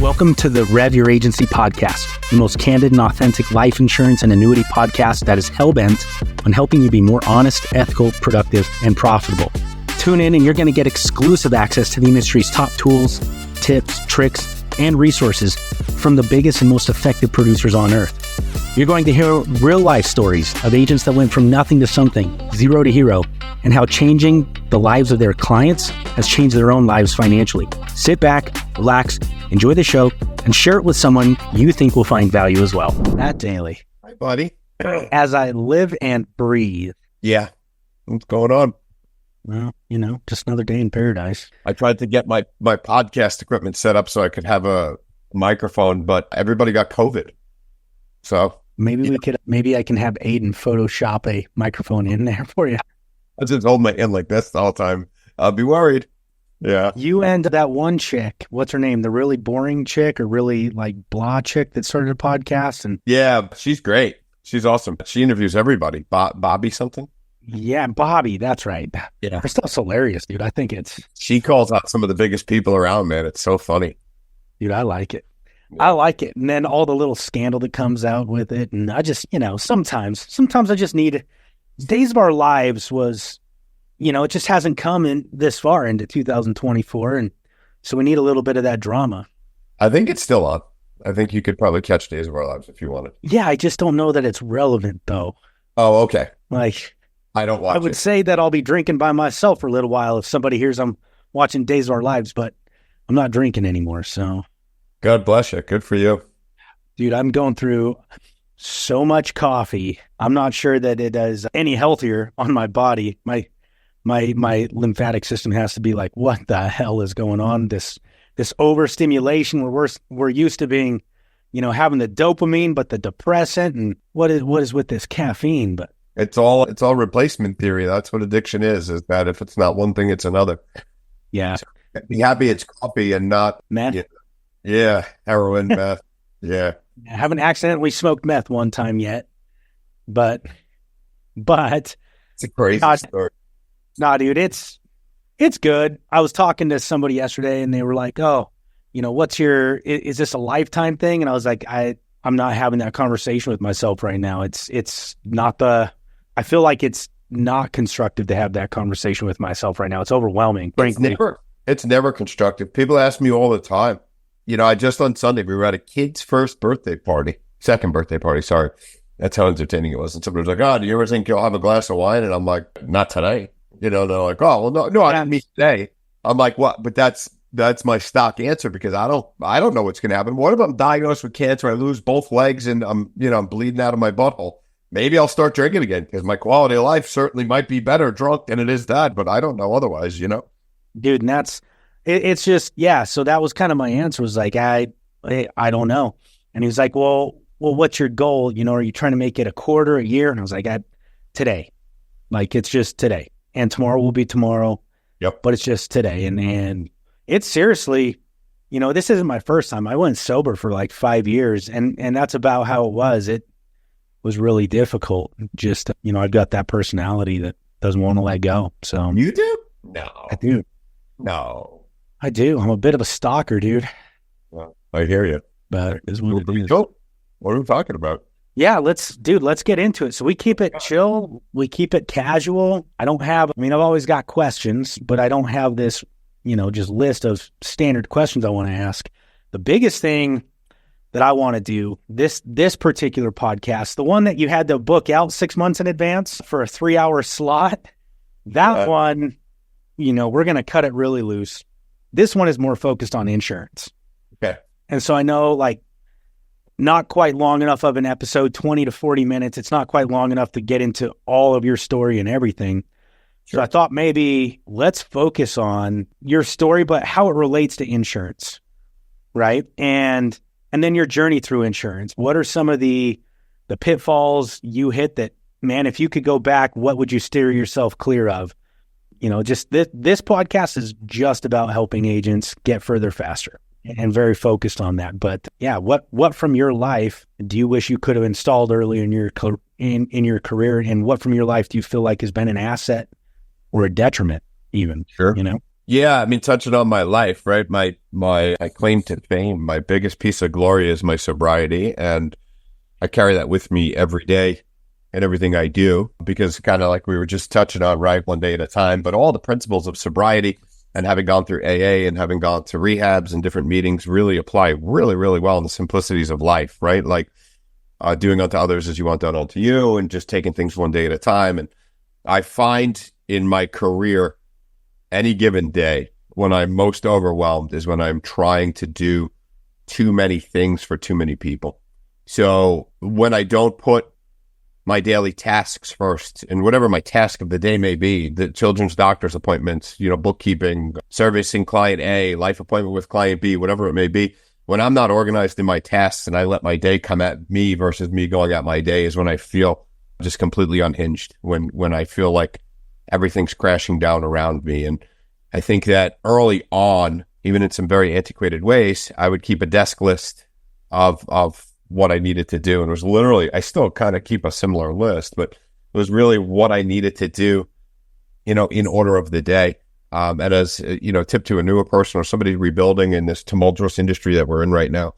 Welcome to the REV Your Agency podcast, the most candid and authentic life insurance and annuity podcast that is hell-bent on helping you be more honest, ethical, productive, and profitable. Tune in and you're going to get exclusive access to the industry's top tools, tips, tricks, and resources from the biggest and most effective producers on earth. You're going to hear real-life stories of agents that went from nothing to something, zero to hero, and how changing the lives of their clients has changed their own lives financially. Sit back, relax, enjoy the show, and share it with someone you think will find value as well. Matt Daley. Hi, buddy. As I live and breathe. Yeah. What's going on? Well, you know, just another day in paradise. I tried to get my podcast equipment set up so I could have a microphone, but everybody got COVID. So maybe I can have Aiden Photoshop a microphone in there for you. I just hold my hand like this all the time. I'll be worried. Yeah. You and that one chick, what's her name? The really boring chick or really like blah chick that started a podcast. And yeah, she's great. She's awesome. She interviews everybody. Bobby something? Yeah, Bobby. That's right. Yeah. Her stuff's hilarious, dude. I think she calls out some of the biggest people around, man. It's so funny. Dude, I like it. I like it. And then all the little scandal that comes out with it. And I just, sometimes I just need Days of Our Lives was, it just hasn't come in this far into 2024. And so we need a little bit of that drama. I think it's still on. I think you could probably catch Days of Our Lives if you wanted. Yeah. I just don't know that it's relevant though. Oh, okay. Like, I don't watch it. I would say that I'll be drinking by myself for a little while if somebody hears I'm watching Days of Our Lives, but I'm not drinking anymore. So God bless you. Good for you. Dude, I'm going through so much coffee. I'm not sure that it is any healthier on my body. My lymphatic system has to be like, what the hell is going on? This overstimulation where we're used to being, having the dopamine, but the depressant, and what is with this caffeine? But it's all replacement theory. That's what addiction is that if it's not one thing, it's another. Yeah. So be happy it's coffee and not meth. Yeah. Heroin, meth. Yeah. I haven't accidentally smoked meth one time yet, but it's a crazy story. Nah, dude, it's good. I was talking to somebody yesterday and they were like, oh, is this a lifetime thing? And I was like, I'm not having that conversation with myself right now. It's not I feel like it's not constructive to have that conversation with myself right now. It's overwhelming. It's never constructive. People ask me all the time. Just on Sunday, we were at a kid's second birthday party. Sorry. That's how entertaining it was. And somebody was like, oh, do you ever think you'll have a glass of wine? And I'm like, not today. They're like, oh, well, no, I didn't mean today. I'm like, what? But that's my stock answer because I don't know what's going to happen. What if I'm diagnosed with cancer? I lose both legs and I'm bleeding out of my butthole. Maybe I'll start drinking again because my quality of life certainly might be better drunk than it is that, but I don't know otherwise, Dude, and it's just, yeah. So that was kind of my answer was like, I don't know. And he was like, well, what's your goal? Are you trying to make it a quarter, a year? And I was like, today, like, it's just today and tomorrow will be tomorrow. Yep. But it's just today. And it's seriously, this isn't my first time. I went sober for like 5 years and that's about how it was. It was really difficult. Just, I've got that personality that doesn't want to let go. So you do? No, I do. No. I do. I'm a bit of a stalker, dude. Well, I hear you. But it's what it is. Cool. What are we talking about? Yeah, let's get into it. So we keep it chill. We keep it casual. I've always got questions, but I don't have this, just list of standard questions I want to ask. The biggest thing that I want to do this particular podcast, the one that you had to book out 6 months in advance for a 3-hour slot, that one, we're going to cut it really loose. This one is more focused on insurance. Okay. And so I know not quite long enough of an episode, 20 to 40 minutes. It's not quite long enough to get into all of your story and everything. Sure. So I thought maybe let's focus on your story, but how it relates to insurance, right? And then your journey through insurance. What are some of the pitfalls you hit that, man, if you could go back, what would you steer yourself clear of? Just this podcast is just about helping agents get further faster and very focused on that. But yeah, what from your life do you wish you could have installed early in your career? And what from your life do you feel like has been an asset or a detriment even? Sure. Yeah, I mean, touching on my life, right? My claim to fame, my biggest piece of glory is my sobriety, and I carry that with me every day and everything I do, because kind of like we were just touching on, right? One day at a time, but all the principles of sobriety and having gone through AA and having gone to rehabs and different meetings really apply really, really well in the simplicities of life, right? Like doing unto others as you want done unto you, and just taking things one day at a time. And I find in my career, any given day, when I'm most overwhelmed is when I'm trying to do too many things for too many people. So when I don't put my daily tasks first, and whatever my task of the day may be, the children's doctor's appointments, bookkeeping, servicing client A, life appointment with client B, whatever it may be, when I'm not organized in my tasks and I let my day come at me versus me going at my day, is when I feel just completely unhinged, when I feel like everything's crashing down around me. And I think that early on, even in some very antiquated ways, I would keep a desk list of what I needed to do. And it was literally, I still kind of keep a similar list, but it was really what I needed to do, in order of the day. And as, tip to a newer person or somebody rebuilding in this tumultuous industry that we're in right now,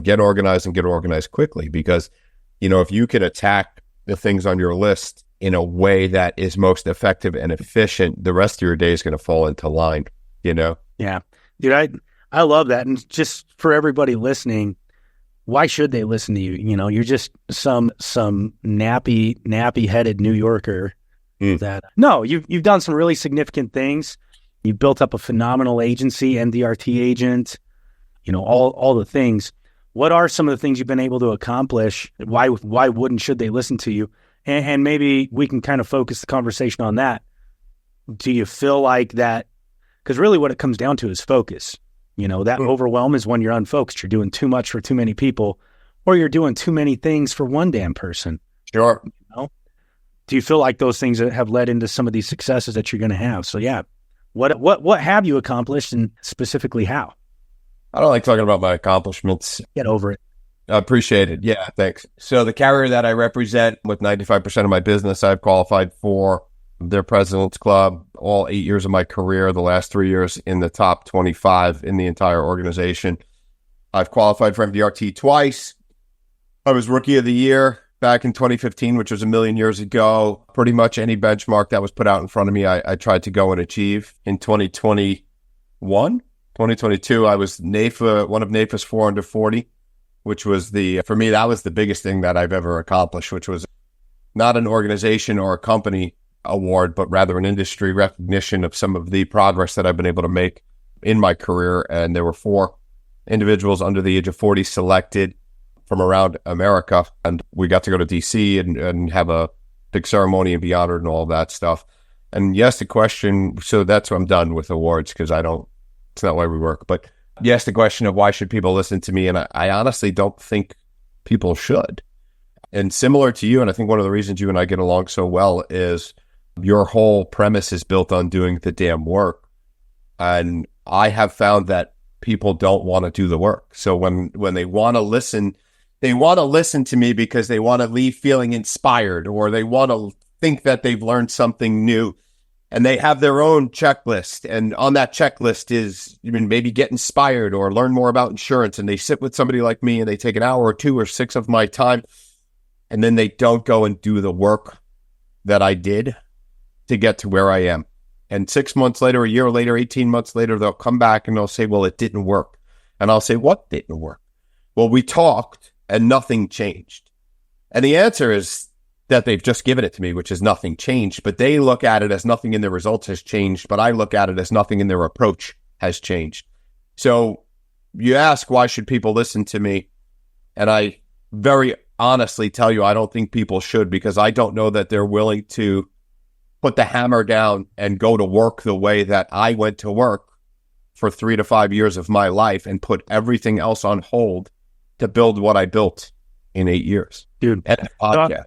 get organized and get organized quickly, because, if you can attack the things on your list in a way that is most effective and efficient, the rest of your day is going to fall into line, Yeah, dude, I love that. And just for everybody listening, why should they listen to you? You're just some nappy headed New Yorker that, no, you've done some really significant things. You built up a phenomenal agency, MDRT agent, all the things. What are some of the things you've been able to accomplish? Why should they listen to you? And maybe we can kind of focus the conversation on that. Do you feel like that? Because really what it comes down to is focus. That overwhelm is when you're unfocused. You're doing too much for too many people, or you're doing too many things for one damn person. Sure. Do you feel like those things have led into some of these successes that you're going to have? So yeah, what have you accomplished, and specifically how? I don't like talking about my accomplishments. Get over it. I appreciate it. Yeah, thanks. So the carrier that I represent, with 95% of my business, I've qualified for their President's Club all 8 years of my career, the last 3 years in the top 25 in the entire organization. I've qualified for MDRT twice. I was Rookie of the Year back in 2015, which was a million years ago. Pretty much any benchmark that was put out in front of me, I tried to go and achieve. In 2022, I was NAFA, one of NAFA's 4 under 40, which was for me, that was the biggest thing that I've ever accomplished, which was not an organization or a company award, but rather an industry recognition of some of the progress that I've been able to make in my career. And there were 4 individuals under the age of 40 selected from around America. And we got to go to DC and have a big ceremony and be honored and all of that stuff. And yes, the question, so that's what I'm done with awards, because it's not why we work. But yes, the question of why should people listen to me? And I honestly don't think people should. And similar to you, and I think one of the reasons you and I get along so well is your whole premise is built on doing the damn work. And I have found that people don't want to do the work. So when they want to listen to me because they want to leave feeling inspired, or they want to think that they've learned something new, and they have their own checklist. And on that checklist is maybe get inspired or learn more about insurance. And they sit with somebody like me and they take an hour or 2 or 6 of my time, and then they don't go and do the work that I did to get to where I am. And 6 months later, a year later, 18 months later, they'll come back and they'll say, well, it didn't work. And I'll say, what didn't work? Well, we talked and nothing changed. And the answer is that they've just given it to me, which is nothing changed. But they look at it as nothing in their results has changed. But I look at it as nothing in their approach has changed. So you ask, why should people listen to me? And I very honestly tell you, I don't think people should, because I don't know that they're willing to put the hammer down and go to work the way that I went to work for 3 to 5 years of my life and put everything else on hold to build what I built in 8 years. Dude, and a podcast.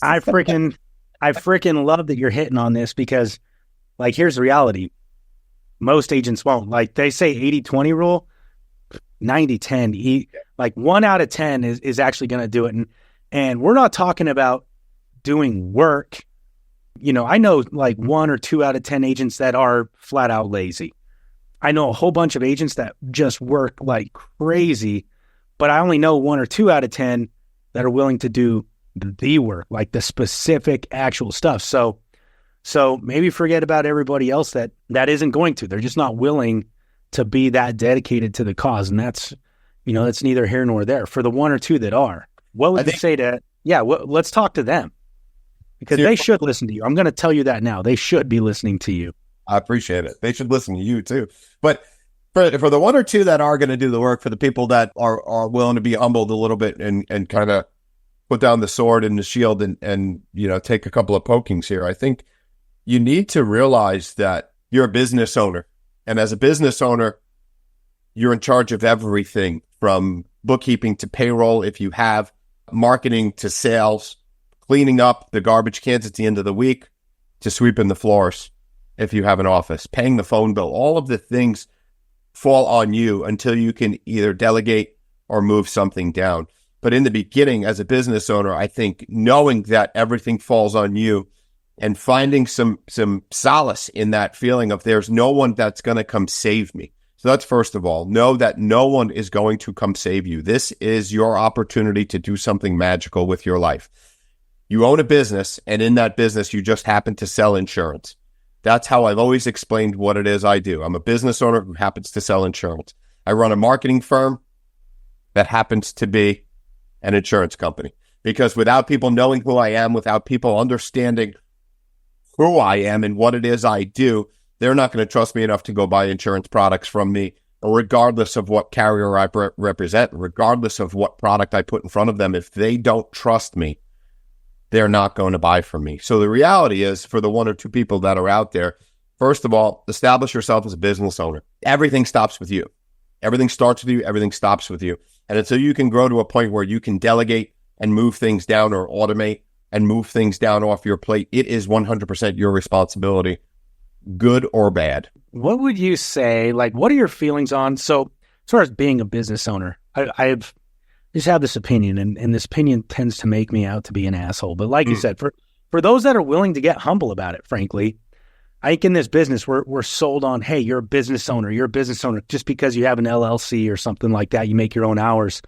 I freaking love that you're hitting on this, because like, here's the reality. Most agents won't. Like they say 80-20 rule, 90-10. Like 1 out of 10 is actually going to do it. And we're not talking about doing work I know like 1 or 2 out of 10 agents that are flat out lazy. I know a whole bunch of agents that just work like crazy, but I only know 1 or 2 out of 10 that are willing to do the work, like the specific actual stuff. So maybe forget about everybody else that isn't going to. They're just not willing to be that dedicated to the cause. And that's neither here nor there. For the 1 or 2 that are, what would you say to, let's talk to them, because they should listen to you. I'm going to tell you that now. They should be listening to you. I appreciate it. They should listen to you too. But for the 1 or 2 that are going to do the work, for the people that are willing to be humbled a little bit and kind of put down the sword and the shield and take a couple of pokings here, I think you need to realize that you're a business owner. And as a business owner, you're in charge of everything from bookkeeping to payroll, if you have, marketing to sales, cleaning up the garbage cans at the end of the week, to sweeping the floors if you have an office, paying the phone bill. All of the things fall on you until you can either delegate or move something down. But in the beginning, as a business owner, I think knowing that everything falls on you and finding some solace in that feeling of there's no one that's going to come save me. So that's first of all, know that no one is going to come save you. This is your opportunity to do something magical with your life. You own a business, and in that business, you just happen to sell insurance. That's how I've always explained what it is I do. I'm a business owner who happens to sell insurance. I run a marketing firm that happens to be an insurance company. Because without people knowing who I am, without people understanding who I am and what it is I do, they're not going to trust me enough to go buy insurance products from me, regardless of what carrier I represent, regardless of what product I put in front of them. If they don't trust me, they're not going to buy from me. So the reality is, for the 1 or 2 people that are out there, first of all, establish yourself as a business owner. Everything stops with you. Everything starts with you. Everything stops with you. And until you can grow to a point where you can delegate and move things down, or automate and move things down off your plate, it is 100% your responsibility, good or bad. What would you say, like, what are your feelings on, so as far as being a business owner? I've just have this opinion, and this opinion tends to make me out to be an asshole. But like you said, for those that are willing to get humble about it, frankly, I think in this business, we're sold on, hey, you're a business owner. You're a business owner just because you have an LLC or something like that. You make your own hours.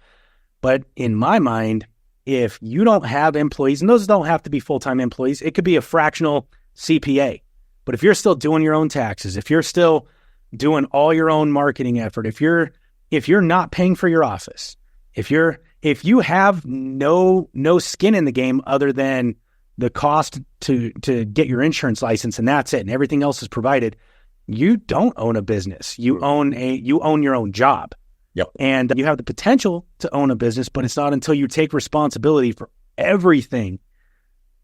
But in my mind, if you don't have employees, and those don't have to be full-time employees, it could be a fractional CPA. But if you're still doing your own taxes, if you're still doing all your own marketing effort, if you're not paying for your office, if you have no skin in the game other than the cost to get your insurance license, and that's it, and everything else is provided, you don't own a business. You own your own job. Yep. And you have the potential to own a business, but it's not until you take responsibility for everything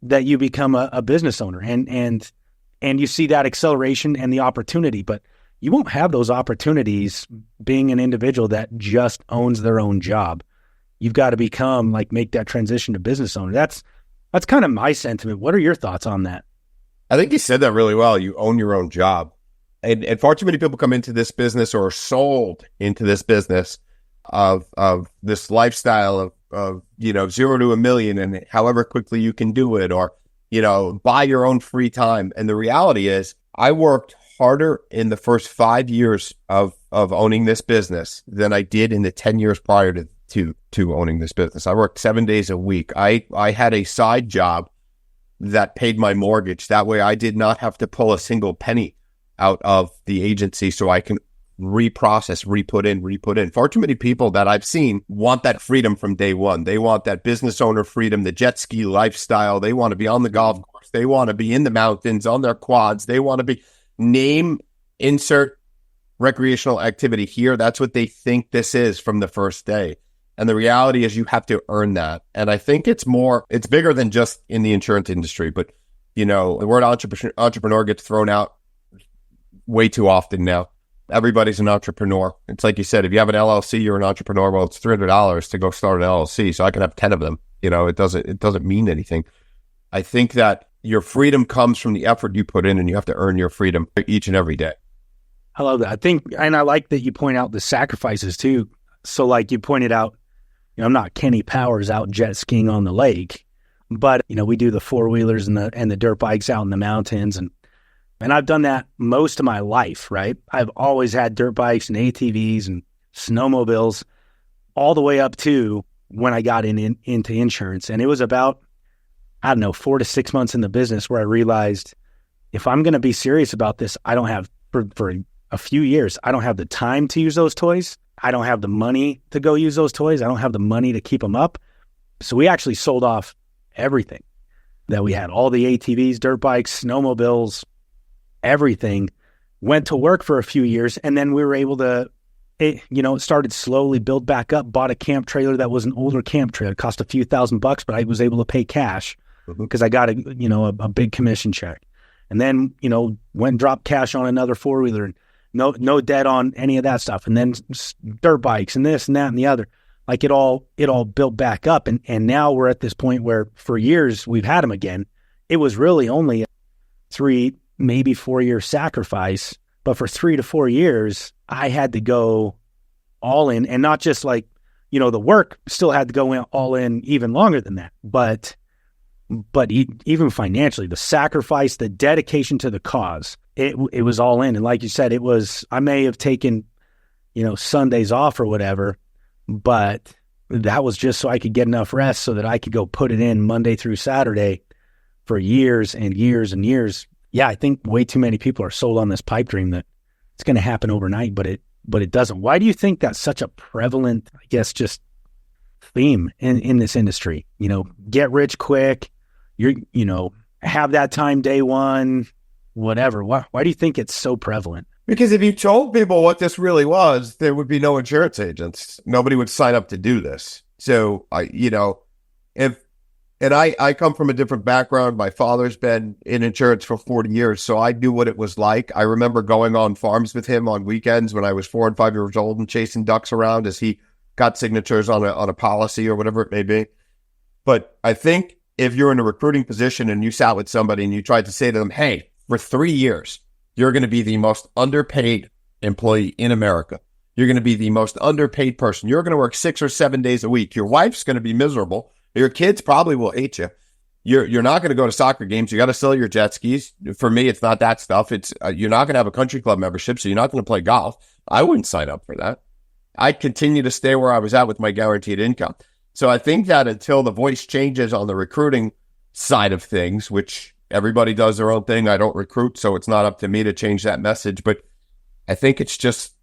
that you become a business owner. And you see that acceleration and the opportunity, but you won't have those opportunities being an individual that just owns their own job. You've got to make that transition to business owner. That's kind of my sentiment. What are your thoughts on that? I think you said that really well. You own your own job. And far too many people come into this business, or are sold into this business of this lifestyle of 0 to a million and however quickly you can do it, or, buy your own free time. And the reality is, I worked harder in the first 5 years of owning this business than I did in the 10 years prior to owning this business. I worked 7 days a week. I had a side job that paid my mortgage. That way I did not have to pull a single penny out of the agency so I can reprocess, re-put in. Far too many people that I've seen want that freedom from day one. They want that business owner freedom, the jet ski lifestyle. They want to be on the golf course. They want to be in the mountains, on their quads. They want to be insert recreational activity here. That's what they think this is from the first day. And the reality is, you have to earn that. And I think it's bigger than just in the insurance industry. But, the word entrepreneur gets thrown out way too often now. Everybody's an entrepreneur. It's like you said, if you have an LLC, you're an entrepreneur. Well, it's $300 to go start an LLC. So I can have 10 of them. It doesn't mean anything. I think that your freedom comes from the effort you put in, and you have to earn your freedom each and every day. I love that. I think, and I like that you point out the sacrifices too. So like you pointed out, I'm not Kenny Powers out jet skiing on the lake, But, we do the four-wheelers and the dirt bikes out in the mountains. And I've done that most of my life, right? I've always had dirt bikes and ATVs and snowmobiles all the way up to when I got into insurance. And it was about, 4 to 6 months in the business where I realized if I'm going to be serious about this, I don't have, for a few years, I don't have the time to use those toys. I don't have the money to go use those toys. I don't have the money to keep them up. So we actually sold off everything that we had, all the ATVs, dirt bikes, snowmobiles, everything, went to work for a few years. And then we were able to, it started slowly build back up, bought a camp trailer that was an older camp trailer. It cost a few $1,000s, but I was able to pay cash because I got a big commission check. And then, went and dropped cash on another four-wheeler, no debt on any of that stuff. And then dirt bikes and this and that and the other. Like it all built back up. And now we're at this point where for years we've had them again. It was really only a 3, maybe 4 year sacrifice. But for 3 to 4 years, I had to go all in, and not just like, the work still had to go in all in even longer than that. But even financially, the sacrifice, the dedication to the cause, it was all in. And like you said, I may have taken, Sundays off or whatever, but that was just so I could get enough rest so that I could go put it in Monday through Saturday for years and years and years. Yeah, I think way too many people are sold on this pipe dream that it's going to happen overnight, but it doesn't. Why do you think that's such a prevalent, I guess, just theme in this industry? Get rich quick, have that time day one, whatever. Why do you think it's so prevalent? Because if you told people what this really was, there would be no insurance agents. Nobody would sign up to do this. So I come from a different background. My father's been in insurance for 40 years, so I knew what it was like. I remember going on farms with him on weekends when I was 4 and 5 years old and chasing ducks around as he got signatures on a policy or whatever it may be. But I think if you're in a recruiting position and you sat with somebody and you tried to say to them, hey, for 3 years, you're going to be the most underpaid employee in America. You're going to be the most underpaid person. You're going to work 6 or 7 days a week. Your wife's going to be miserable. Your kids probably will hate you. You're not going to go to soccer games. You got to sell your jet skis. For me, it's not that stuff. It's you're not going to have a country club membership, so you're not going to play golf. I wouldn't sign up for that. I'd continue to stay where I was at with my guaranteed income. So I think that until the voice changes on the recruiting side of things, which everybody does their own thing. I don't recruit, so it's not up to me to change that message. But I think it's just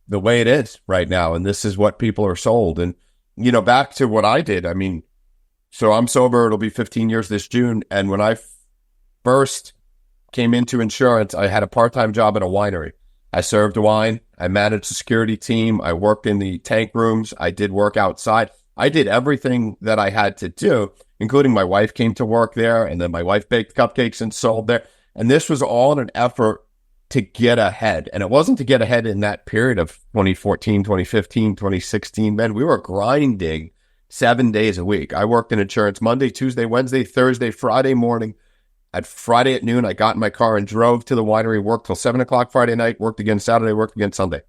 the way it is right now, and this is what people are sold. And, back to what I did, so I'm sober. It'll be 15 years this June. And when I first came into insurance, I had a part-time job at a winery. I served wine. I managed the security team. I worked in the tank rooms. I did work outside. I did everything that I had to do, including my wife came to work there, and then my wife baked cupcakes and sold there. And this was all in an effort to get ahead. And it wasn't to get ahead in that period of 2014, 2015, 2016. Man, we were grinding 7 days a week. I worked in insurance Monday, Tuesday, Wednesday, Thursday, Friday morning. At Friday at noon, I got in my car and drove to the winery, worked till 7 o'clock Friday night, worked again Saturday, worked again Sunday.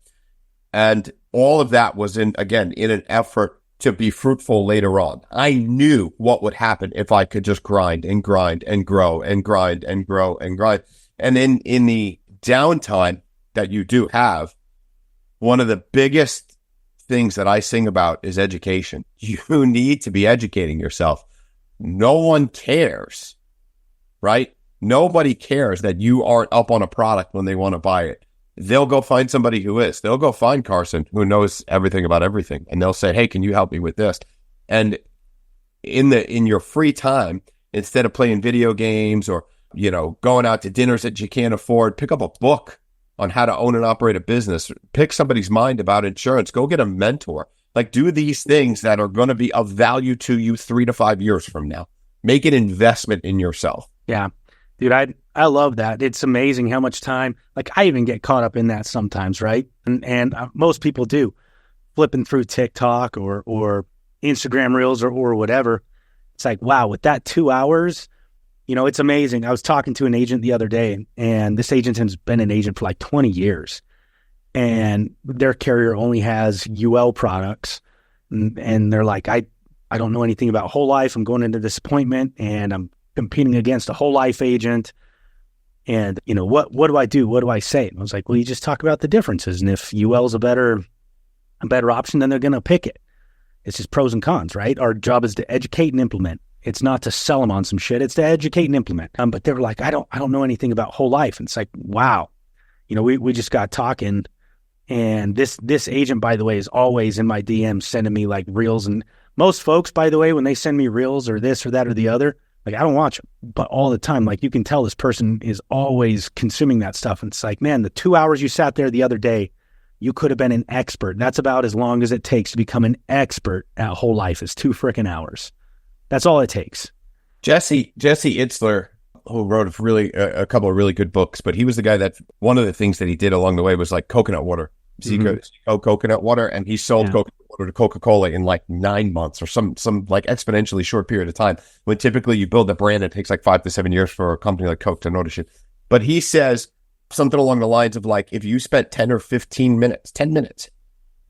And all of that was in an effort to be fruitful later on. I knew what would happen if I could just grind and grind and grow and grind and grow and grind. And in the downtime that you do have, one of the biggest things that I sing about is education. You need to be educating yourself. No one cares, right? Nobody cares that you aren't up on a product when they want to buy it. They'll go find somebody who is. They'll go find Carson, who knows everything about everything, and they'll say, hey, can you help me with this? And in your free time, instead of playing video games or, going out to dinners that you can't afford, pick up a book on how to own and operate a business. Pick somebody's mind about insurance. Go get a mentor. Like, do these things that are going to be of value to you 3 to 5 years from now. Make an investment in yourself. Yeah. Dude, I love that. It's amazing how much time, like I even get caught up in that sometimes, right? And most people do, flipping through TikTok or Instagram Reels or whatever. It's like, wow, with that 2 hours, it's amazing. I was talking to an agent the other day, and this agent has been an agent for like 20 years. And their carrier only has UL products. And they're like, I don't know anything about whole life. I'm going into this appointment and I'm competing against a whole life agent. And, what do I do? What do I say? And I was like, well, you just talk about the differences. And if UL is a better option, then they're going to pick it. It's just pros and cons, right? Our job is to educate and implement. It's not to sell them on some shit. It's to educate and implement. But they were like, I don't know anything about whole life. And it's like, wow, we just got talking. And this agent, by the way, is always in my DMs sending me like reels. And most folks, by the way, when they send me reels or this or that or the other, like I don't watch them, but all the time, like you can tell this person is always consuming that stuff. And it's like, man, the 2 hours you sat there the other day, you could have been an expert. That's about as long as it takes to become an expert at whole life is 2 freaking hours. That's all it takes. Jesse Itzler, who wrote a couple of really good books, but he was the guy that one of the things that he did along the way was like coconut water, coconut water, and he sold coconut water to Coca-Cola in like 9 months or some like exponentially short period of time. When typically you build a brand, it takes like 5 to 7 years for a company like Coke to notice it. But he says something along the lines of like, if you spent 10 or 15 minutes, 10 minutes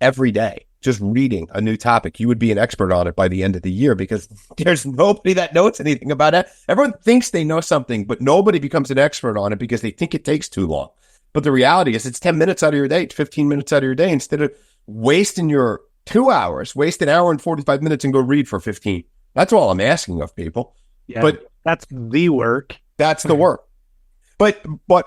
every day just reading a new topic, you would be an expert on it by the end of the year, because there's nobody that knows anything about it. Everyone thinks they know something, but nobody becomes an expert on it because they think it takes too long. But the reality is it's 10 minutes out of your day, it's 15 minutes out of your day. Instead of wasting your 2 hours, waste an hour and 45 minutes and go read for 15. That's all I'm asking of people. Yeah, but that's the work. That's the work. But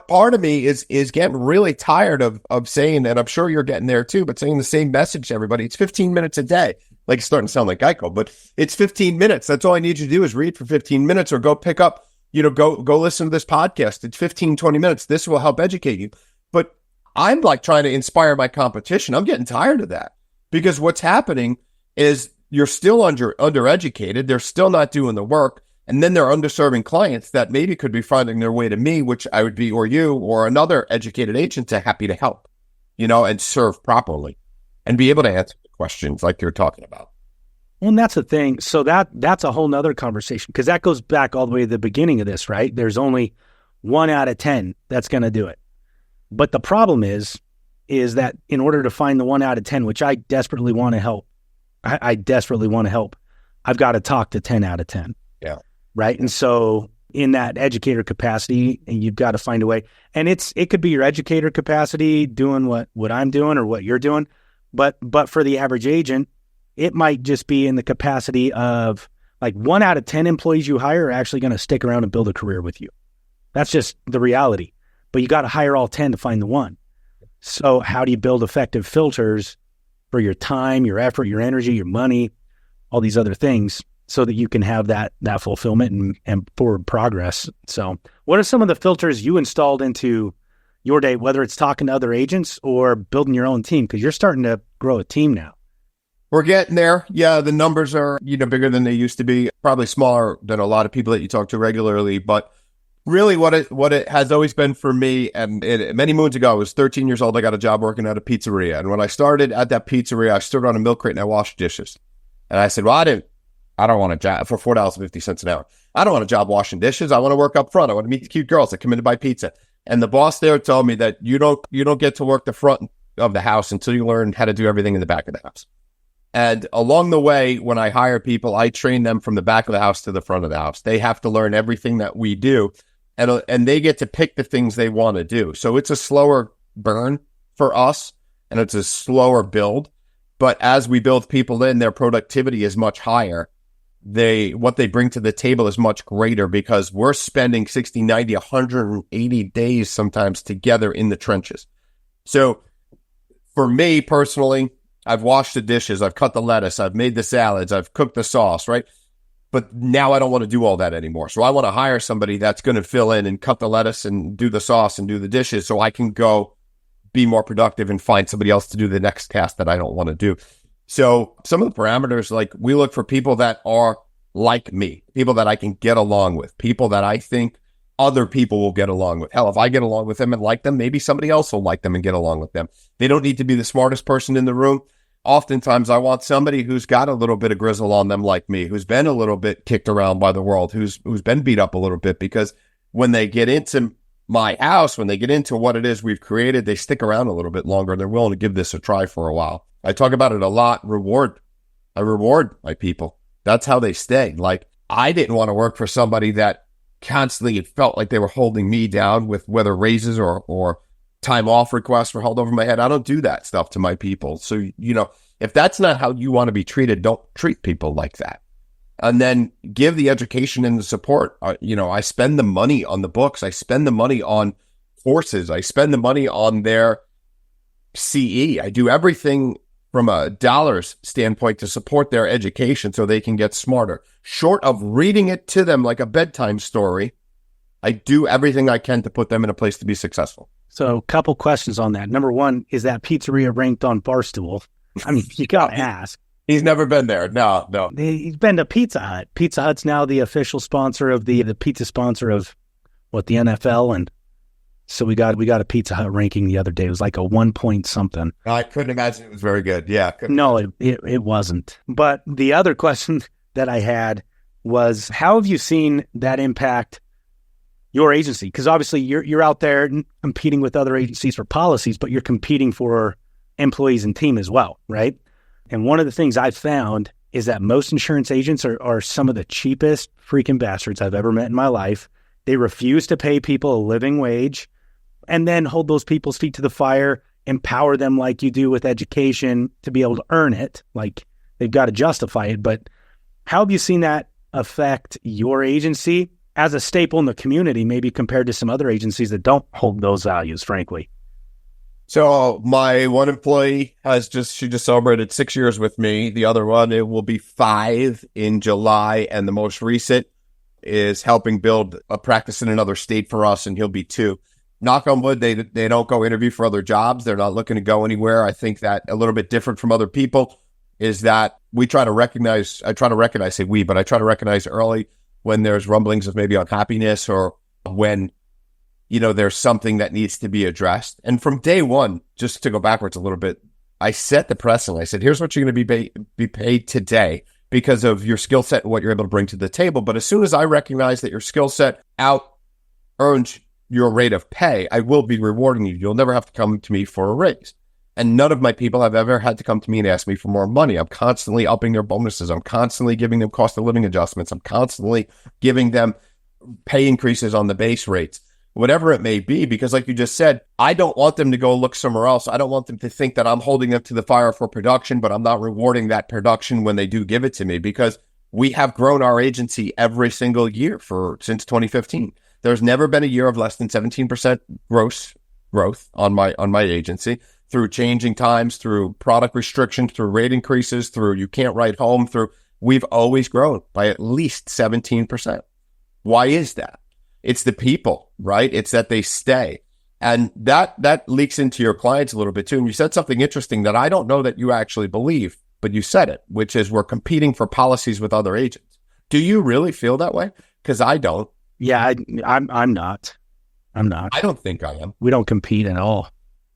part of me is getting really tired of saying, and I'm sure you're getting there too, but saying the same message to everybody. It's 15 minutes a day. Like it's starting to sound like Geico, but it's 15 minutes. That's all I need you to do is read for 15 minutes or go pick up, go listen to this podcast. It's 15, 20 minutes. This will help educate you. But I'm like trying to inspire my competition. I'm getting tired of that, because what's happening is you're still undereducated. They're still not doing the work. And then they're underserving clients that maybe could be finding their way to me, which I would be, or you, or another educated agent to happy to help, and serve properly and be able to answer the questions like you're talking about. Well, and that's the thing. So that's a whole nother conversation, because that goes back all the way to the beginning of this, right? There's only 1 out of 10 that's going to do it. But the problem is that in order to find the 1 out of 10, which I desperately want to help, I desperately want to help, I've got to talk to 10 out of 10. Yeah. Right. And so in that educator capacity, and you've got to find a way, and it could be your educator capacity doing what I'm doing or what you're doing. But for the average agent, it might just be in the capacity of like 1 out of 10 employees you hire are actually going to stick around and build a career with you. That's just the reality. But you got to hire all 10 to find the one. So how do you build effective filters for your time, your effort, your energy, your money, all these other things, so that you can have that fulfillment and forward progress? So what are some of the filters you installed into your day, whether it's talking to other agents or building your own team? Because you're starting to grow a team now. We're getting there. Yeah, the numbers are, bigger than they used to be, probably smaller than a lot of people that you talk to regularly. But really what it has always been for me, and many moons ago, I was 13 years old. I got a job working at a pizzeria. And when I started at that pizzeria, I stood on a milk crate and I washed dishes. And I said, well, I don't want a job for $4.50 an hour. I don't want a job washing dishes. I want to work up front. I want to meet the cute girls that come in to buy pizza. And the boss there told me that you don't get to work the front of the house until you learn how to do everything in the back of the house. And along the way, when I hire people, I train them from the back of the house to the front of the house. They have to learn everything that we do, and they get to pick the things they want to do. So it's a slower burn for us, and it's a slower build. But as we build people in, their productivity is much higher. What they bring to the table is much greater, because we're spending 60, 90, 180 days sometimes together in the trenches. So for me personally, I've washed the dishes, I've cut the lettuce, I've made the salads, I've cooked the sauce, right? But now I don't want to do all that anymore. So I want to hire somebody that's going to fill in and cut the lettuce and do the sauce and do the dishes, so I can go be more productive and find somebody else to do the next task that I don't want to do. So some of the parameters, like we look for people that are like me, people that I can get along with, people that I think other people will get along with. Hell, if I get along with them and like them, maybe somebody else will like them and get along with them. They don't need to be the smartest person in the room. Oftentimes I want somebody who's got a little bit of grizzle on them like me, who's been a little bit kicked around by the world, who's been beat up a little bit, because when they get into my house, when they get into what it is we've created, they stick around a little bit longer. They're willing to give this a try for a while. I talk about it a lot. I reward my people. That's how they stay. Like, I didn't want to work for somebody that constantly felt like they were holding me down with whether raises or time off requests were held over my head. I don't do that stuff to my people. So, if that's not how you want to be treated, don't treat people like that. And then give the education and the support. I spend the money on the books. I spend the money on courses. I spend the money on their CE. I do everything from a dollars standpoint to support their education so they can get smarter. Short of reading it to them like a bedtime story, I do everything I can to put them in a place to be successful. So a couple questions on that. Number one, is that pizzeria ranked on Barstool? I mean, you got to ask. He's never been there. No. He's been to Pizza Hut. Pizza Hut's now the official sponsor of the pizza sponsor of the NFL. And so we got a Pizza Hut ranking the other day. It was like a 1 point something. I couldn't imagine it was very good. Yeah. No, it wasn't. But the other question that I had was, how have you seen that impact your agency? Because obviously you're out there competing with other agencies for policies, but you're competing for employees and team as well, right? And one of the things I've found is that most insurance agents are some of the cheapest freaking bastards I've ever met in my life. They refuse to pay people a living wage and then hold those people's feet to the fire, empower them like you do with education to be able to earn it. Like, they've got to justify it. But how have you seen that affect your agency as a staple in the community, maybe compared to some other agencies that don't hold those values, frankly? So my one employee she just celebrated 6 years with me. The other one, it will be 5 in July. And the most recent is helping build a practice in another state for us, and he'll be 2. Knock on wood, they don't go interview for other jobs. They're not looking to go anywhere. I think that a little bit different from other people is that I try to recognize early when there's rumblings of maybe unhappiness or when there's something that needs to be addressed. And from day one, just to go backwards a little bit, I set the precedent. I said, here's what you're going to be paid today because of your skill set and what you're able to bring to the table. But as soon as I recognize that your skill set out-earns your rate of pay, I will be rewarding you. You'll never have to come to me for a raise. And none of my people have ever had to come to me and ask me for more money. I'm constantly upping their bonuses. I'm constantly giving them cost of living adjustments. I'm constantly giving them pay increases on the base rates, whatever it may be, because like you just said, I don't want them to go look somewhere else. I don't want them to think that I'm holding them to the fire for production, but I'm not rewarding that production when they do give it to me, because we have grown our agency every single year since 2015. There's never been a year of less than 17% gross growth on my agency, through changing times, through product restrictions, through rate increases, through you can't write home, we've always grown by at least 17%. Why is that? It's the people, right? It's that they stay. And that leaks into your clients a little bit too. And you said something interesting that I don't know that you actually believe, but you said it, which is we're competing for policies with other agents. Do you really feel that way? Because I don't. Yeah, I'm not. I don't think I am. We don't compete at all.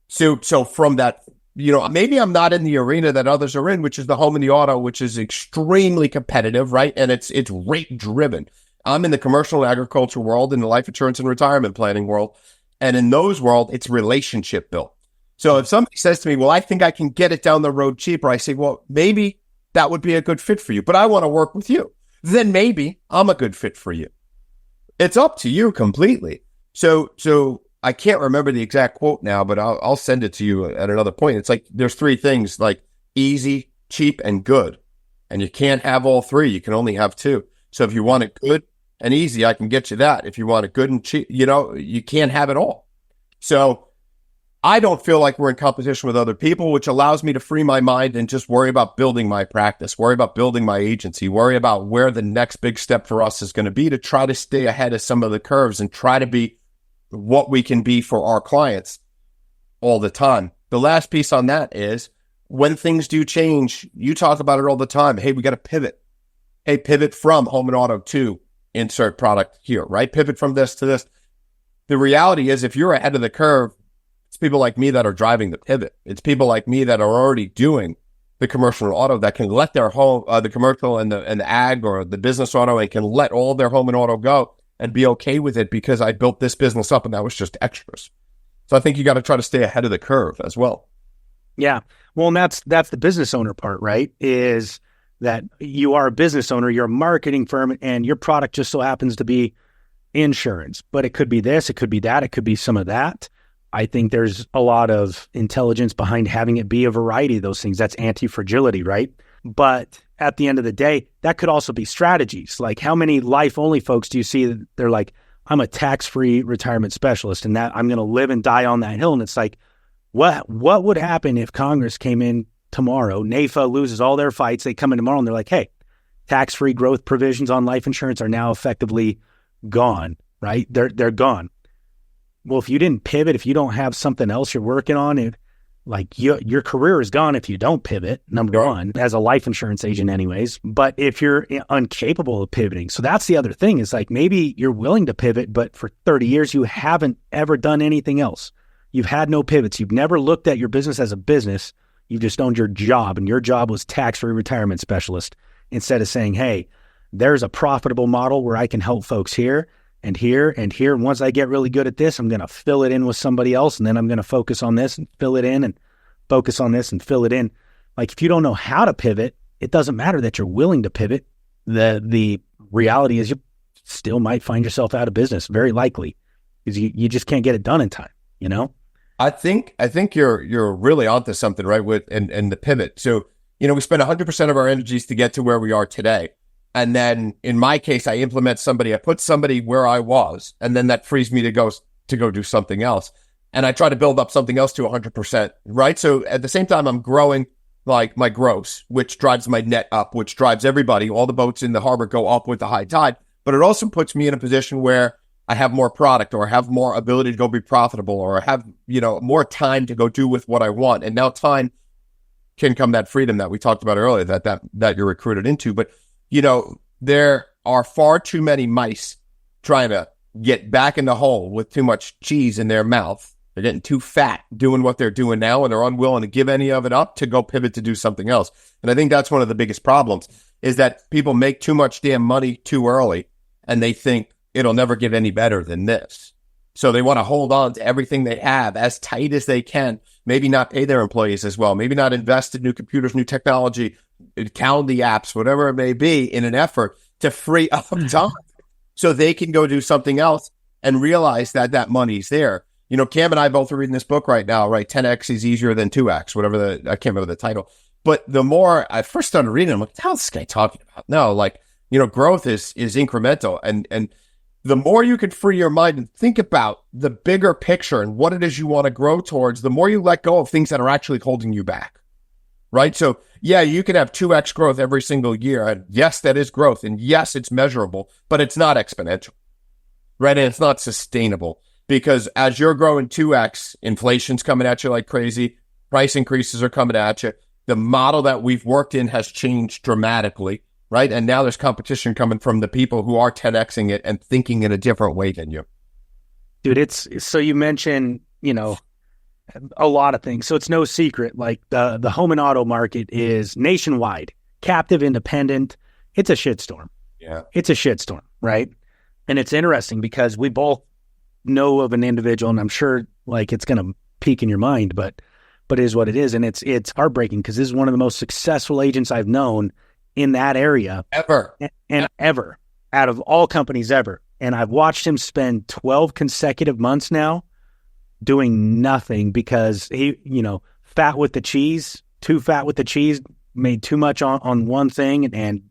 So from that, maybe I'm not in the arena that others are in, which is the home and the auto, which is extremely competitive, right? And it's rate driven. I'm in the commercial and agriculture world, in the life insurance and retirement planning world. And in those world, it's relationship built. So if somebody says to me, well, I think I can get it down the road cheaper, I say, well, maybe that would be a good fit for you, but I want to work with you. Then maybe I'm a good fit for you. It's up to you completely. So I can't remember the exact quote now, but I'll send it to you at another point. It's like there's 3 things, like easy, cheap, and good. And you can't have all 3. You can only have 2. So if you want it good and easy, I can get you that. If you want it good and cheap, you can't have it all. So I don't feel like we're in competition with other people, which allows me to free my mind and just worry about building my practice, worry about building my agency, worry about where the next big step for us is going to be to try to stay ahead of some of the curves and try to be what we can be for our clients all the time. The last piece on that is when things do change, you talk about it all the time. Hey, we got to pivot. Hey, pivot from home and auto to insert product here, right? Pivot from this to this. The reality is if you're ahead of the curve, it's people like me that are driving the pivot. It's people like me that are already doing the commercial and auto that can let their home, the commercial and the ag or the business auto, and can let all their home and auto go and be okay with it because I built this business up and that was just extras. So I think you got to try to stay ahead of the curve as well. Yeah. Well, and that's the business owner part, right? Is that you are a business owner, you're a marketing firm, and your product just so happens to be insurance. But it could be this, it could be that, it could be some of that. I think there's a lot of intelligence behind having it be a variety of those things. That's anti-fragility, right? But at the end of the day, that could also be strategies. Like, how many life-only folks do you see that they're like, I'm a tax-free retirement specialist, and that I'm going to live and die on that hill? And it's like, what would happen if Congress came in tomorrow, NAFA loses all their fights, they come in tomorrow and they're like, hey, tax-free growth provisions on life insurance are now effectively gone, right? They're gone. Well, if you didn't pivot, if you don't have something else you're working on, like your career is gone if you don't pivot, number one, as a life insurance agent anyways. But if you're incapable of pivoting, so that's the other thing, is like, maybe you're willing to pivot, but for 30 years, you haven't ever done anything else. You've had no pivots. You've never looked at your business as a business. You've just owned your job, and your job was tax-free retirement specialist, instead of saying, hey, there's a profitable model where I can help folks here and here and here. And once I get really good at this, I'm going to fill it in with somebody else. And then I'm going to focus on this and fill it in, and focus on this and fill it in. Like, if you don't know how to pivot, it doesn't matter that you're willing to pivot. The reality is you still might find yourself out of business, very likely, because you just can't get it done in time, you know? I think you're really onto something, right? With and the pivot. So, we spend 100% of our energies to get to where we are today. And then in my case, I implement somebody, I put somebody where I was, and then that frees me to go do something else. And I try to build up something else to 100%, right? So at the same time, I'm growing like my gross, which drives my net up, which drives everybody. All the boats in the harbor go up with the high tide, but it also puts me in a position where I have more product, or have more ability to go be profitable, or have, more time to go do with what I want. And now time can come, that freedom that we talked about earlier, that you're recruited into. But, there are far too many mice trying to get back in the hole with too much cheese in their mouth. They're getting too fat doing what they're doing now, and they're unwilling to give any of it up to go pivot to do something else. And I think that's one of the biggest problems, is that people make too much damn money too early, and they think it'll never get any better than this. So they want to hold on to everything they have as tight as they can, maybe not pay their employees as well, maybe not invest in new computers, new technology, calendar apps, whatever it may be, in an effort to free up time so they can go do something else and realize that money's there. Cam and I both are reading this book right now, right? 10X is easier than 2X, whatever I can't remember the title. But the more I first started reading, I'm like, what the hell is this guy talking about? No, like, growth is incremental. And the more you can free your mind and think about the bigger picture and what it is you want to grow towards, the more you let go of things that are actually holding you back, right? So, yeah, you can have 2X growth every single year. And yes, that is growth. And yes, it's measurable, but it's not exponential, right? And it's not sustainable, because as you're growing 2X, inflation's coming at you like crazy. Price increases are coming at you. The model that we've worked in has changed dramatically, right? And now there's competition coming from the people who are 10Xing it and thinking in a different way than you. Dude, so you mentioned, a lot of things. So it's no secret, like the home and auto market is nationwide, captive, independent. It's a shitstorm. Yeah. It's a shitstorm, right? And it's interesting because we both know of an individual, and I'm sure like it's going to peak in your mind, but it is what it is. And it's heartbreaking, because this is one of the most successful agents I've known in that area ever, and ever, out of all companies ever. And I've watched him spend 12 consecutive months now doing nothing, because he, fat with the cheese, too fat with the cheese, made too much on one thing. And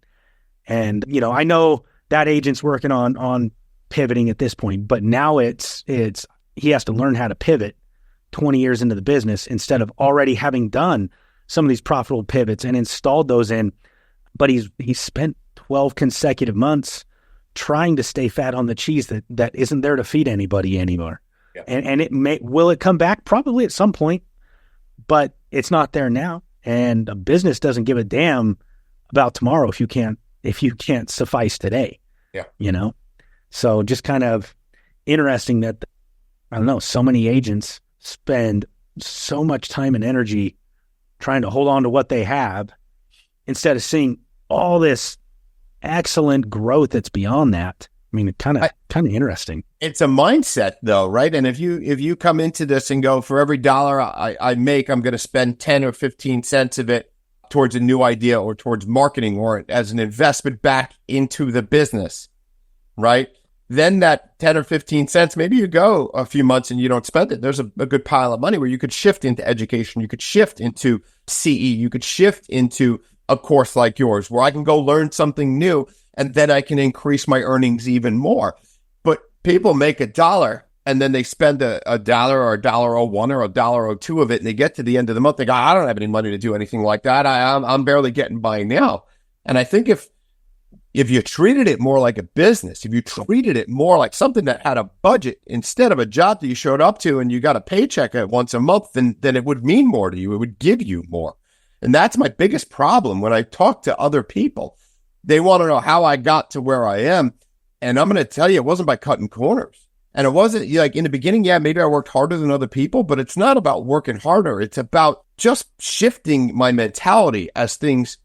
I know that agent's working on pivoting at this point, but now it's he has to learn how to pivot 20 years into the business, instead of already having done some of these profitable pivots and installed those in. But he's spent 12 consecutive months trying to stay fat on the cheese that isn't there to feed anybody anymore. Yeah. And will it come back? Probably at some point, but it's not there now. And a business doesn't give a damn about tomorrow if you can't suffice today. Yeah. So just kind of interesting that, I don't know, so many agents spend so much time and energy trying to hold on to what they have, instead of seeing all this excellent growth that's beyond that. I mean, kind of interesting. It's a mindset, though, right? And if you come into this and go, for every dollar I make, I'm going to spend 10 or 15 cents of it towards a new idea or towards marketing or as an investment back into the business, right? Then that 10 or 15 cents, maybe you go a few months and you don't spend it. There's a good pile of money where you could shift into education. You could shift into CE. You could shift into a course like yours where I can go learn something new and then I can increase my earnings even more. But people make $1 and then they spend a dollar or $1.01 or $1.02 of it, and they get to the end of the month, they go, I don't have any money to do anything like that. I'm barely getting by now. And I think if you treated it more like a business, if you treated it more like something that had a budget instead of a job that you showed up to and you got a paycheck at once a month, then it would mean more to you. It would give you more. And that's my biggest problem when I talk to other people. They want to know how I got to where I am. And I'm going to tell you, it wasn't by cutting corners. And it wasn't like in the beginning, yeah, maybe I worked harder than other people, but it's not about working harder. It's about just shifting my mentality as things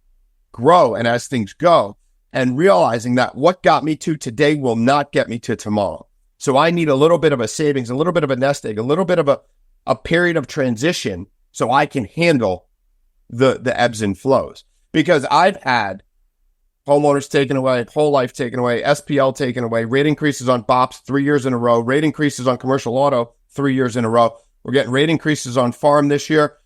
grow and as things go, and realizing that what got me to today will not get me to tomorrow. So I need a little bit of a savings, a little bit of a nest egg, a little bit of a period of transition so I can handle the ebbs and flows. Because I've had homeowners taken away, whole life taken away, SPL taken away, rate increases on BOPs 3 years in a row, rate increases on commercial auto 3 years in a row. We're getting rate increases on farm this year.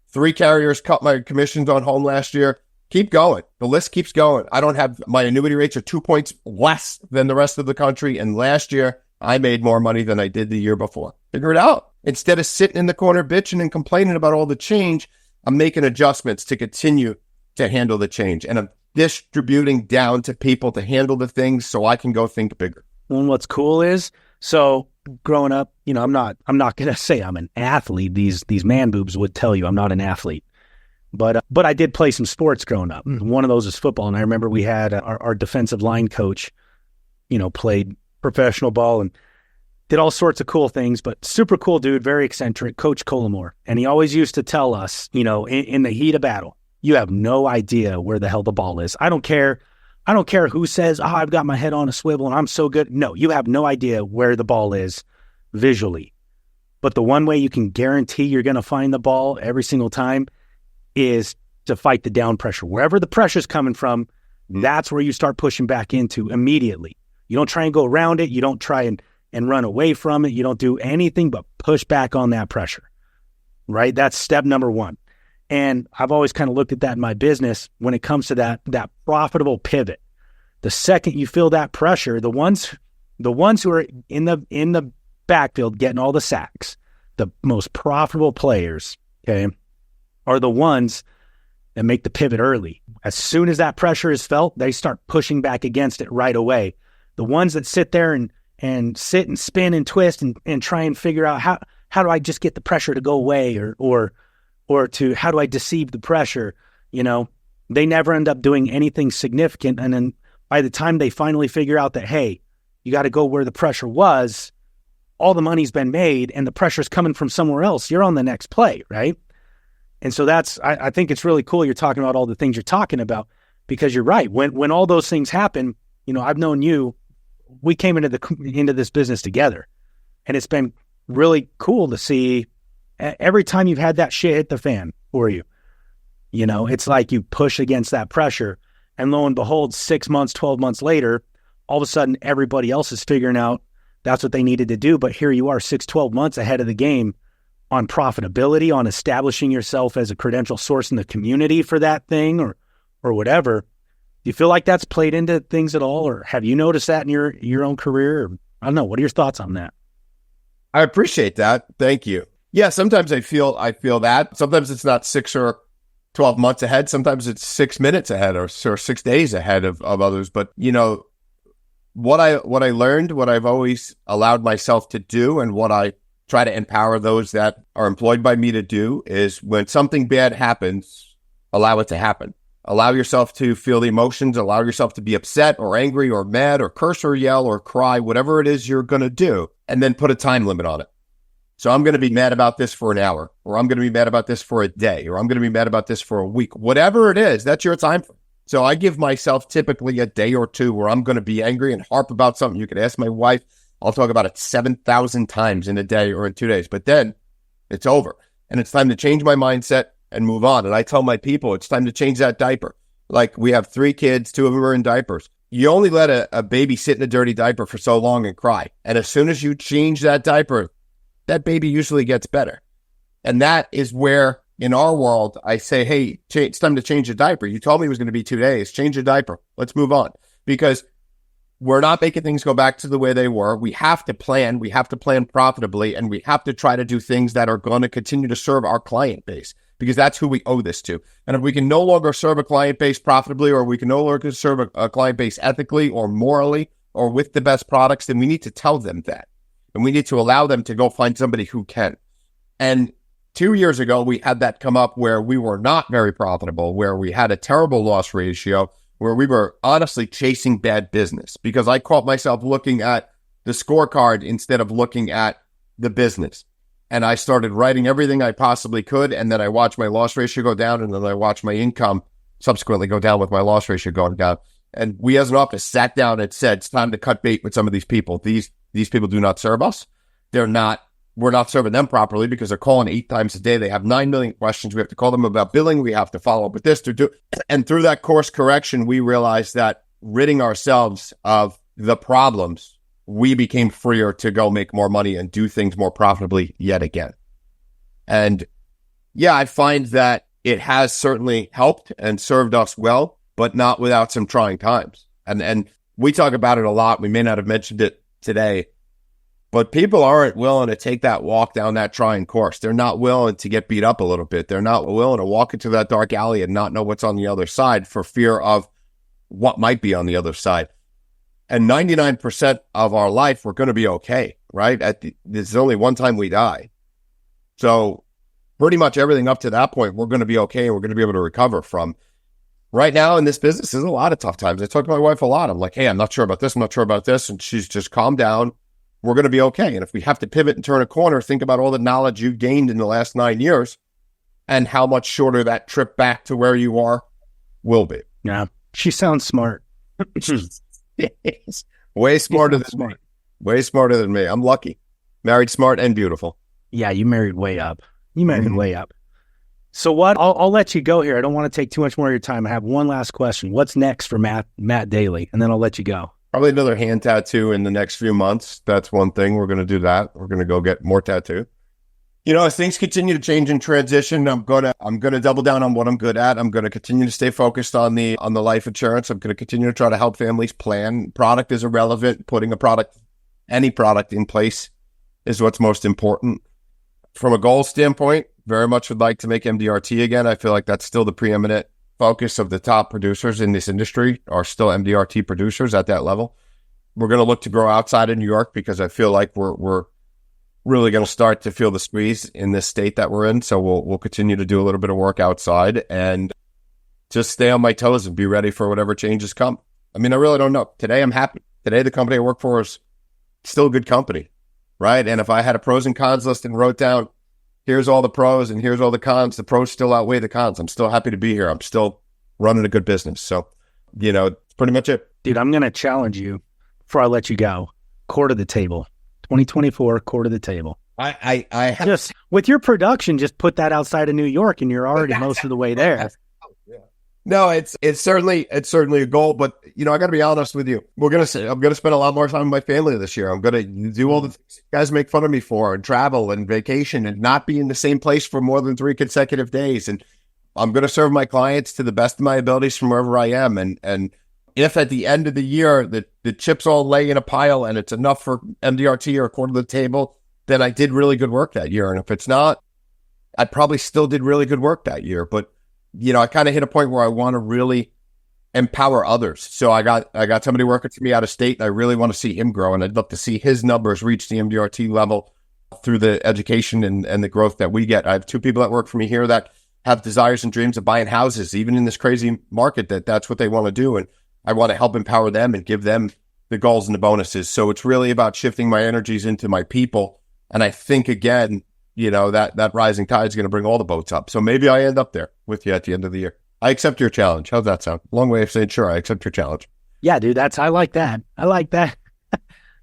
3 carriers cut my commissions on home last year. Keep going. The list keeps going. I don't have, my annuity rates are 2 points less than the rest of the country. And last year, I made more money than I did the year before. Figure it out. Instead of sitting in the corner bitching and complaining about all the change, I'm making adjustments to continue to handle the change. And I'm distributing down to people to handle the things so I can go think bigger. And what's cool is, so growing up, I'm not going to say I'm an athlete. These man boobs would tell you I'm not an athlete. But I did play some sports growing up. One of those is football. And I remember we had our defensive line coach, played professional ball and did all sorts of cool things, but super cool dude, very eccentric, Coach Collimore. And he always used to tell us, in the heat of battle, you have no idea where the hell the ball is. I don't care who says, I've got my head on a swivel and I'm so good. No, you have no idea where the ball is visually. But the one way you can guarantee you're going to find the ball every single time is to fight the down pressure. Wherever the pressure's coming from, that's where you start pushing back into immediately. You don't try and go around it. You don't try and run away from it. You don't do anything but push back on that pressure, right? That's step number one. And I've always kind of looked at that in my business when it comes to that profitable pivot. The second you feel that pressure, the ones who are in the backfield getting all the sacks, the most profitable players, okay, are the ones that make the pivot early. As soon as that pressure is felt, they start pushing back against it right away. The ones that sit there and sit and spin and twist and try and figure out how do I just get the pressure to go away or to how do I deceive the pressure, they never end up doing anything significant. And then by the time they finally figure out that, hey, you got to go where the pressure was, all the money's been made and the pressure's coming from somewhere else. You're on the next play, right? And so I think it's really cool you're talking about all the things you're talking about, because you're right. When all those things happen, I've known you, we came into this business together, and it's been really cool to see every time you've had that shit hit the fan for you. It's like you push against that pressure, and lo and behold, 6 months, 12 months later, all of a sudden everybody else is figuring out that's what they needed to do. But here you are 6, 12 months ahead of the game on profitability, on establishing yourself as a credential source in the community for that thing or whatever. Do you feel like that's played into things at all, or have you noticed that in your own career? Or, I don't know. What are your thoughts on that? I appreciate that. Thank you. Yeah, sometimes I feel that. Sometimes it's not 6 or 12 months ahead. Sometimes it's 6 minutes ahead or 6 days ahead of others. But, what I learned, what I've always allowed myself to do, and what I try to empower those that are employed by me to do, is when something bad happens, allow it to happen. Allow yourself to feel the emotions, allow yourself to be upset or angry or mad or curse or yell or cry, whatever it is you're going to do, and then put a time limit on it. So I'm going to be mad about this for an hour, or I'm going to be mad about this for a day, or I'm going to be mad about this for a week. Whatever it is, that's your time frame. So I give myself typically a day or two where I'm going to be angry and harp about something. You can ask my wife. I'll talk about it 7,000 times in a day or in 2 days, but then it's over. And it's time to change my mindset, and move on. And I tell my people, it's time to change that diaper. Like, we have 3 kids, 2 of them are in diapers. You only let a baby sit in a dirty diaper for so long and cry. And as soon as you change that diaper, that baby usually gets better. And that is where, in our world, I say, hey, it's time to change the diaper. You told me it was going to be 2 days. Change the diaper. Let's move on. Because we're not making things go back to the way they were. We have to plan. We have to plan profitably. And we have to try to do things that are going to continue to serve our client base, because that's who we owe this to. And if we can no longer serve a client base profitably, or we can no longer serve a client base ethically or morally or with the best products, then we need to tell them that. And we need to allow them to go find somebody who can. And 2 years ago, we had that come up where we were not very profitable, where we had a terrible loss ratio, where we were honestly chasing bad business, because I caught myself looking at the scorecard instead of looking at the business. And I started writing everything I possibly could. And then I watched my loss ratio go down. And then I watched my income subsequently go down with my loss ratio going down. And we as an office sat down and said, it's time to cut bait with some of these people. These people do not serve us. We're not serving them properly, because they're calling 8 times a day. They have 9 million questions. We have to call them about billing. We have to follow up with this to do. And through that course correction, we realized that ridding ourselves of the problems, we became freer to go make more money and do things more profitably yet again. And yeah, I find that it has certainly helped and served us well, but not without some trying times. And we talk about it a lot. We may not have mentioned it today, but people aren't willing to take that walk down that trying course. They're not willing to get beat up a little bit. They're not willing to walk into that dark alley and not know what's on the other side for fear of what might be on the other side. And 99% of our life, we're going to be okay, right? There's only one time we die. So pretty much everything up to that point, we're going to be okay, and we're going to be able to recover from. Right now in this business, there's a lot of tough times. I talk to my wife a lot. I'm like, hey, I'm not sure about this. I'm not sure about this. And she's just, calm down. We're going to be okay. And if we have to pivot and turn a corner, think about all the knowledge you've gained in the last 9 years and how much shorter that trip back to where you are will be. Yeah. She sounds smart. Way smarter than me. Way smarter than me. I'm lucky. Married smart and beautiful. Yeah, you married way up. Way up. So what? I'll let you go here. I don't want to take too much more of your time. I have one last question. What's next for Matt Daley? And then I'll let you go. Probably another hand tattoo in the next few months. That's one thing. We're going to do that. We're going to go get more tattoo. You know, as things continue to change and transition, I'm going to double down on what I'm good at. I'm going to continue to stay focused on the life insurance. I'm going to continue to try to help families plan. Product is irrelevant. Putting any product in place is what's most important. From a goal standpoint, very much would like to make MDRT again. I feel like that's still the preeminent focus of the top producers in this industry are still MDRT producers at that level. We're going to look to grow outside of New York, because I feel like we're really going to start to feel the squeeze in this state that we're in. So we'll continue to do a little bit of work outside and just stay on my toes and be ready for whatever changes come. I mean, I really don't know. Today, I'm happy. Today, the company I work for is still a good company, right? And if I had a pros and cons list and wrote down, here's all the pros and here's all the cons, the pros still outweigh the cons. I'm still happy to be here. I'm still running a good business. So, you know, that's pretty much it. Dude, I'm going to challenge you before I let you go. Core to the table. 2024, core to the table. I have just with your production, just put that outside of New York and you're already most of the way there. No, it's certainly a goal, but you know, I got to be honest with you. I'm going to spend a lot more time with my family this year. I'm going to do all the things you guys make fun of me for, and travel and vacation and not be in the same place for more than 3 consecutive days. And I'm going to serve my clients to the best of my abilities from wherever I am. And if at the end of the year the chips all lay in a pile and it's enough for MDRT or a quarter of the table, then I did really good work that year. And if it's not, I probably still did really good work that year. But you know, I kind of hit a point where I want to really empower others. So I got somebody working for me out of state, and I really want to see him grow. And I'd love to see his numbers reach the MDRT level through the education and the growth that we get. I have 2 people that work for me here that have desires and dreams of buying houses, even in this crazy market, that's what they want to do. And I want to help empower them and give them the goals and the bonuses. So it's really about shifting my energies into my people. And I think, again, you know, that rising tide is going to bring all the boats up. So maybe I end up there with you at the end of the year. I accept your challenge. How's that sound? Long way of saying, sure, I accept your challenge. Yeah, dude, I like that.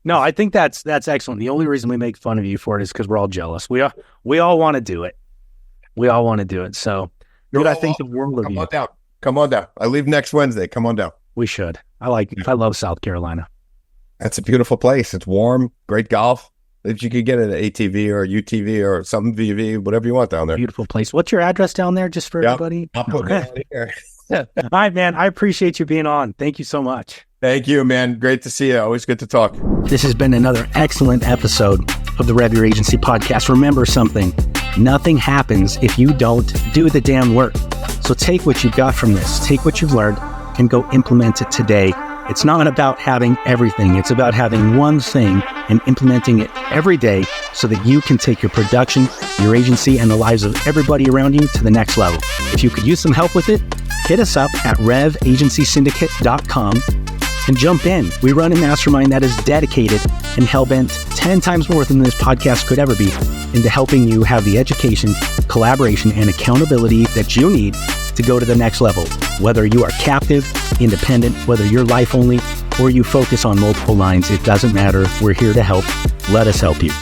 No, I think that's excellent. The only reason we make fun of you for it is because we're all jealous. We all want to do it. We all want to do it. So, dude, I think the world of you. Come on down. Come on down. I leave next Wednesday. Come on down. We should. I love South Carolina. That's a beautiful place. It's warm, great golf. If you could get an ATV or a UTV or some VV, whatever you want down there. Beautiful place. What's your address down there just for everybody? I'll put it on here. All right, man. I appreciate you being on. Thank you so much. Thank you, man. Great to see you. Always good to talk. This has been another excellent episode of the Rev Your Agency podcast. Remember something. Nothing happens if you don't do the damn work. So take what you've got from this. Take what you've learned and go implement it today. It's not about having everything. It's about having one thing and implementing it every day so that you can take your production, your agency, and the lives of everybody around you to the next level. If you could use some help with it, hit us up at revagencysyndicate.com and jump in. We run a mastermind that is dedicated and hell-bent 10 times more than this podcast could ever be into helping you have the education, collaboration, and accountability that you need to go to the next level. Whether you are captive, independent, whether you're life only, or you focus on multiple lines, it doesn't matter. We're here to help. Let us help you.